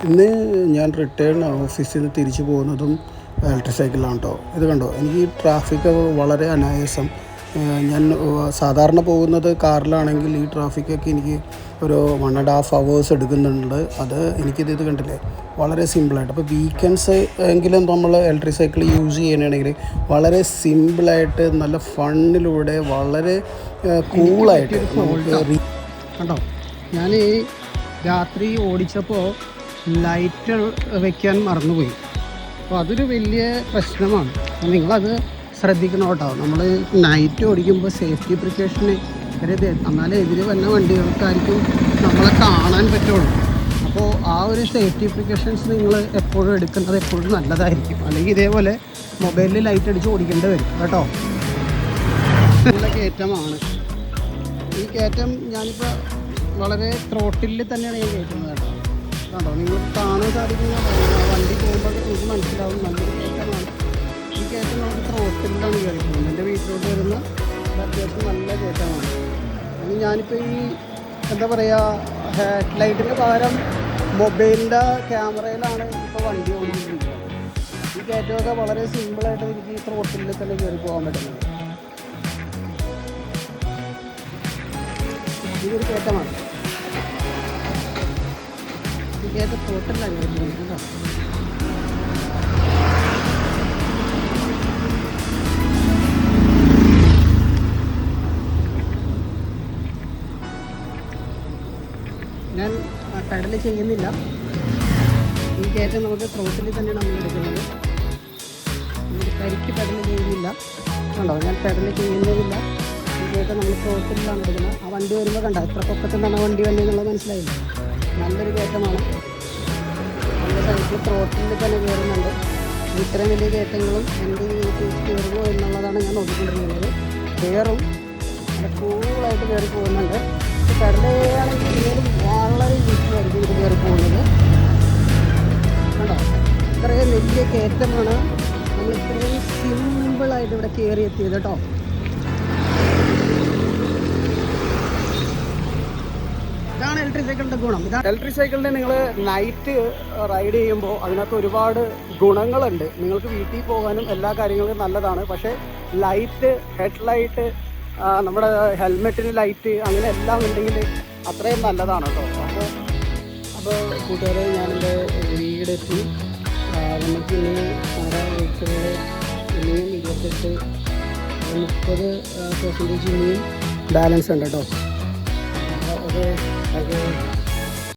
ഇന്ന് ഞാൻ റിട്ടേൺ ഓഫീസിൽ നിന്ന് തിരിച്ചു പോകുന്നതും ഇലക്ട്രിക് സൈക്കിളിലാണ് കേട്ടോ. ഇത് കണ്ടോ, എനിക്ക് ട്രാഫിക് വളരെ അനായാസം. ഞാൻ സാധാരണ പോകുന്നത് കാറിലാണെങ്കിൽ ഈ ട്രാഫിക്കൊക്കെ എനിക്ക് ഒരു 1.5 hours എടുക്കുന്നുണ്ട്. അത് എനിക്കിത് കണ്ടില്ലേ, വളരെ സിമ്പിളായിട്ട്. അപ്പോൾ വീക്കെൻഡ്സ് എങ്കിലും നമ്മൾ ഇലക്ട്രിക് സൈക്കിൾ യൂസ് ചെയ്യണമെങ്കിൽ വളരെ സിമ്പിളായിട്ട് നല്ല ഫണ്ണിലൂടെ വളരെ കൂളായിട്ട് കണ്ടോ. ഞാൻ രാത്രി ഓടിച്ചപ്പോൾ ലൈറ്റ് വയ്ക്കാൻ മറന്നുപോയി. അപ്പോൾ അതൊരു വലിയ പ്രശ്നമാണ്. അപ്പോൾ നിങ്ങളത് ശ്രദ്ധിക്കണം കേട്ടോ. നമ്മൾ നൈറ്റ് ഓടിക്കുമ്പോൾ സേഫ്റ്റി പ്രിക്കോഷന് എന്നാലേ എതിരെ വന്ന വണ്ടികൾക്കായിരിക്കും നമ്മളെ കാണാൻ പറ്റുള്ളൂ. അപ്പോൾ ആ ഒരു സേഫ്റ്റി പ്രിക്കോഷൻസ് നിങ്ങൾ എപ്പോഴും എടുക്കുന്നത് എപ്പോഴും നല്ലതായിരിക്കും. അല്ലെങ്കിൽ ഇതേപോലെ മൊബൈലിൽ ലൈറ്റ് അടിച്ച് ഓടിക്കേണ്ടി വരും കേട്ടോ. നല്ല കയറ്റമാണ് ഈ കയറ്റം. ഞാനിപ്പോൾ വളരെ ത്രോട്ടിൽ തന്നെയാണ് ഞാൻ കയറ്റുന്നത് കേട്ടോ. കണ്ടോ, നിങ്ങൾക്ക് കാണാൻ സാധിക്കുന്ന വണ്ടി പോകുമ്പോൾ നിങ്ങൾക്ക് മനസ്സിലാവും നല്ലൊരു കയറ്റമാണ്. ഈ കയറ്റം നമുക്ക് ത്രോട്ടിലാണ് കയറിക്കുന്നത്. എൻ്റെ വീട്ടിലോട്ട് വരുന്ന അത്യാവശ്യം നല്ല കയറ്റമാണ്. അത് ഞാനിപ്പോൾ ഈ എന്താ പറയുക, ഹെഡ് ലൈറ്റിന് പകരം മൊബൈലിൻ്റെ ക്യാമറയിലാണ് ഇപ്പോൾ വണ്ടി ഓടിക്കുന്നത്. ഈ കയറ്റമൊക്കെ വളരെ സിമ്പിളായിട്ട് എനിക്ക് ഈ ത്രോട്ടിൽ തന്നെ കയറി പോകാൻ പറ്റുന്നത്. ഇതൊരു കയറ്റമാണ്. ഈ കയറ്റം ത്രോട്ടിലാണ് കയറി കേട്ടോ. ഞാൻ പെഡൽ ചെയ്യുന്നില്ല. ഈ കയറ്റം നമുക്ക് ത്രോട്ടിൽ തന്നെയാണ് നമ്മൾ എടുക്കുന്നത്. നമുക്ക് കരിക്ക് പെഡൽ ചെയ്യുന്നില്ല. കണ്ടോ, ഞാൻ പെഡൽ ചെയ്യുന്നതില്ല. ഈ കയറ്റം നമ്മൾ ത്രോട്ടിലാണ് എടുക്കുന്നത്. ആ വണ്ടി വരുമ്പോൾ കണ്ടോ എത്ര പൊക്കത്തിലാണ് ആ വണ്ടി വന്നത് എന്നുള്ളത് മനസ്സിലായില്ല. നല്ലൊരു കയറ്റമാണ്. നമ്മുടെ സൈക്കിൾ ത്രോട്ടിൽ തന്നെ കയറുന്നുണ്ട്. ഇത്രയും വലിയ കയറ്റങ്ങളും എൻ്റെ ജീവിതത്തിൽ കയറുമോ എന്നുള്ളതാണ് ഞാൻ നോക്കിക്കൊണ്ടിരിക്കുന്നത്. കയറും, നല്ല കൂളായിട്ട് കയറി പോകുന്നുണ്ട്. പെഡലാണെങ്കിൽ ഇതിലും വളരെ ഈസിയായിരിക്കും ഇത് കയറി പോകുന്നത്. കണ്ടോ, ഇത്രയും വലിയ കയറ്റമാണ് നമ്മൾ ഇത്രയും സിമ്പിളായിട്ട് ഇവിടെ കയറി എത്തിയത് കേട്ടോ. ഇതാണ് ഇലക്ട്രിക് സൈക്കിളിൻ്റെ ഗുണം. ഇലക്ട്രിക് സൈക്കിളിൻ്റെ നിങ്ങൾ നൈറ്റ് റൈഡ് ചെയ്യുമ്പോൾ അതിനകത്ത് ഒരുപാട് ഗുണങ്ങളുണ്ട്. നിങ്ങൾക്ക് വീട്ടിൽ പോകാനും എല്ലാ കാര്യങ്ങളും നല്ലതാണ്. പക്ഷേ ലൈറ്റ്, ഹെഡ് ലൈറ്റ്, നമ്മുടെ ഹെൽമെറ്റിന് ലൈറ്റ്, അങ്ങനെ എല്ലാം ഉണ്ടെങ്കിൽ അത്രയും നല്ലതാണ് കേട്ടോ. അപ്പോൾ കൂട്ടുകാരെ, ഞാനെൻ്റെ വീടെത്തി. നമുക്ക് ഇനി നമ്മുടെ വെഹിക്കിളിൽ ഇനിയും 28-30% ഇനിയും ബാലൻസ് ഉണ്ട് കേട്ടോ. അത്